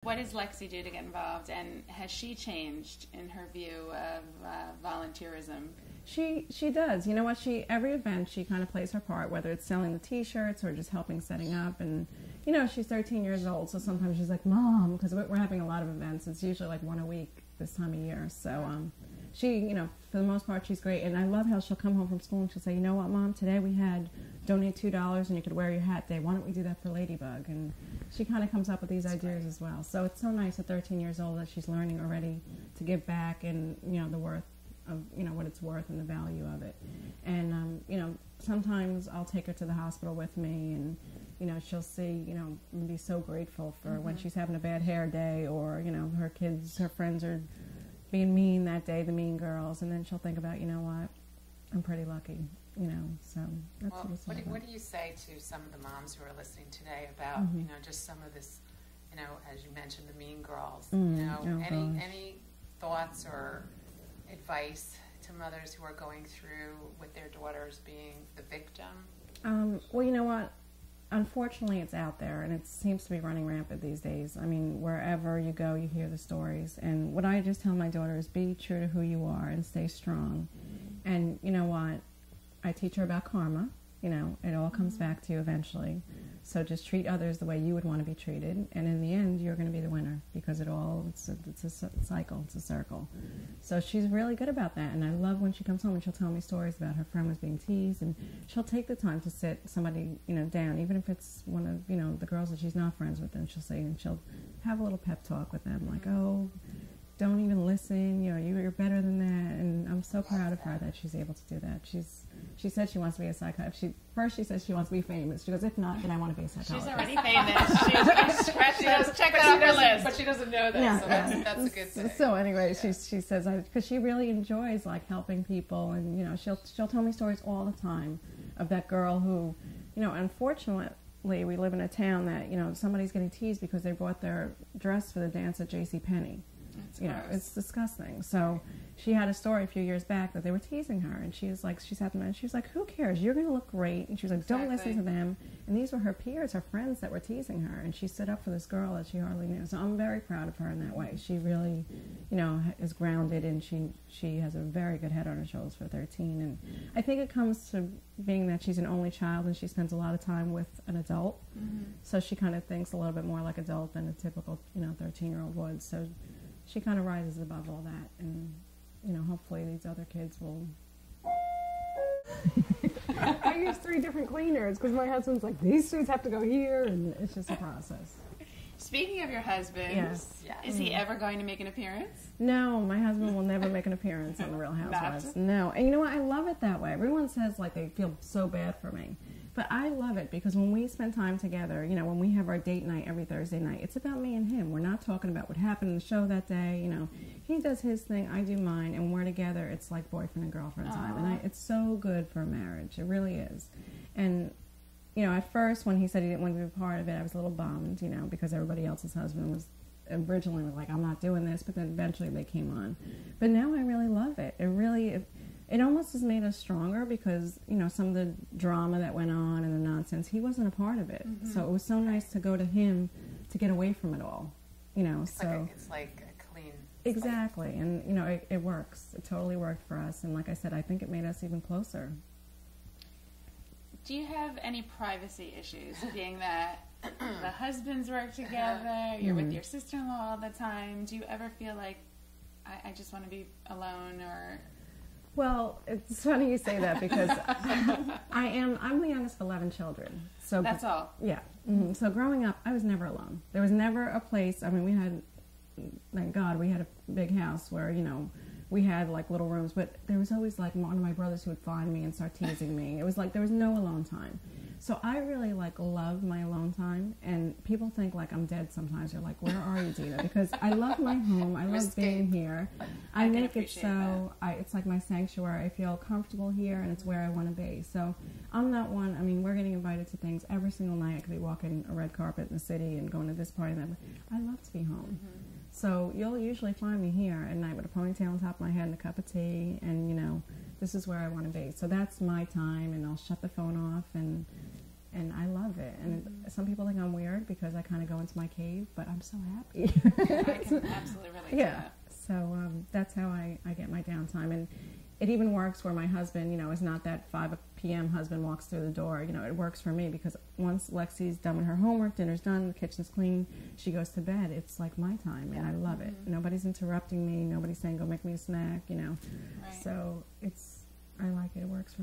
What does Lexi do to get involved, and has she changed in her view of volunteerism? She does. You know what? Every event she kind of plays her part, whether it's selling the T-shirts or just helping setting up. And you know, she's 13 years old, so sometimes she's like, "Mom," because we're having a lot of events. It's usually like one a week this time of year. So she, you know, for the most part, she's great. And I love how she'll come home from school and she'll say, "You know what, Mom? Today we had donate $2 and you could wear your hat day. Why don't we do that for Ladybug?" And she kind of comes up with these ideas as well. So it's so nice at 13 years old that she's learning already to give back and, you know, the worth of, you know, what it's worth and the value of it. And, you know, sometimes I'll take her to the hospital with me and, you know, she'll see, you know, and be so grateful for when she's having a bad hair day or, you know, her friends are being mean that day, the mean girls. And then she'll think about, you know what, I'm pretty lucky, you know, so that's well, what it's all about. What do you say to some of the moms who are listening today about, you know, just some of this, you know, as you mentioned, the mean girls, you know, any thoughts or advice to mothers who are going through with their daughters being the victim? Well, you know what? Unfortunately, it's out there, and it seems to be running rampant these days. I mean, wherever you go, you hear the stories. And what I just tell my daughter is be true to who you are and stay strong. And you know what? I teach her about karma. You know, it all comes back to you eventually. So just treat others the way you would want to be treated. And in the end, you're going to be the winner because it's a cycle, it's a circle. So she's really good about that. And I love when she comes home and she'll tell me stories about her friend was being teased. And she'll take the time to sit somebody, you know, down, even if it's one of, you know, the girls that she's not friends with. And she'll say, and she'll have a little pep talk with them like, oh, don't even listen, you know, you're better than that. And I'm so proud of her that she's able to do that. She said she wants to be a psychologist. First she says she wants to be famous. She goes, if not, then I want to be a psychologist. She's already famous. Check that off her list. But she doesn't know that, yeah, so that's a good thing. So anyway, she says, because she really enjoys like helping people. And, you know, she'll tell me stories all the time of that girl who, you know, unfortunately, we live in a town that, you know, somebody's getting teased because they bought their dress for the dance at JCPenney. You know, it's disgusting. So she had a story a few years back that they were teasing her, and she was like, she sat there and she was like, who cares? You're going to look great. And she was like, don't listen to them. And these were her peers, her friends that were teasing her, and she stood up for this girl that she hardly knew. So I'm very proud of her in that way. She really, you know, is grounded, and she has a very good head on her shoulders for 13. And I think it comes to being that she's an only child and she spends a lot of time with an adult. So she kind of thinks a little bit more like adult than a typical, you know, 13-year-old would. So she kind of rises above all that, and, you know, hopefully these other kids will. I use 3 different cleaners because my husband's like, these suits have to go here, and it's just a process. Speaking of your husband, yes. Is he ever going to make an appearance? No, my husband will never make an appearance on The Real Housewives. No, and you know what? I love it that way. Everyone says like they feel so bad for me. But I love it because when we spend time together, you know, when we have our date night every Thursday night, it's about me and him. We're not talking about what happened in the show that day. You know, he does his thing, I do mine, and when we're together, it's like boyfriend and girlfriend time. And it's so good for a marriage. It really is. And, you know, at first when he said he didn't want to be a part of it, I was a little bummed, you know, because everybody else's husband was originally like, I'm not doing this, but then eventually they came on. But now I really love it. It almost has made us stronger because, you know, some of the drama that went on and the nonsense, he wasn't a part of it. So it was so nice to go to him to get away from it all, you know. It's like a clean Exactly. And, you know, it works. It totally worked for us. And like I said, I think it made us even closer. Do you have any privacy issues, being that the husbands work together, you're with your sister-in-law all the time? Do you ever feel like, I just want to be alone, or... Well, it's funny you say that because I'm the youngest of 11 children. So that's all. Yeah. So growing up, I was never alone. There was never a place. I mean, we had, thank God, we had a big house where, you know, we had like little rooms, but there was always like one of my brothers who would find me and start teasing me. It was like there was no alone time. So I really like love my alone time, and people think like I'm dead sometimes. They're like, where are you, Dina? Because I love my home. I love being here. I make it so it's like my sanctuary. I feel comfortable here, and it's where I want to be. So I'm not one. I mean, we're getting invited to things every single night. I could be walking a red carpet in the city and going to this party and that. I love to be home. So you'll usually find me here at night with a ponytail on top of my head and a cup of tea, and, you know, this is where I want to be. So that's my time, and I'll shut the phone off, and and I love it. And some people think I'm weird because I kind of go into my cave, but I'm so happy. I can absolutely relate to that. So that's how I get my downtime. And it even works where my husband, is not that 5 p.m. husband walks through the door. It works for me because once Lexi's done with her homework, dinner's done, the kitchen's clean, she goes to bed. It's like my time, and I love it. Nobody's interrupting me. Nobody's saying, go make me a snack, Right. So I like it. It works for me.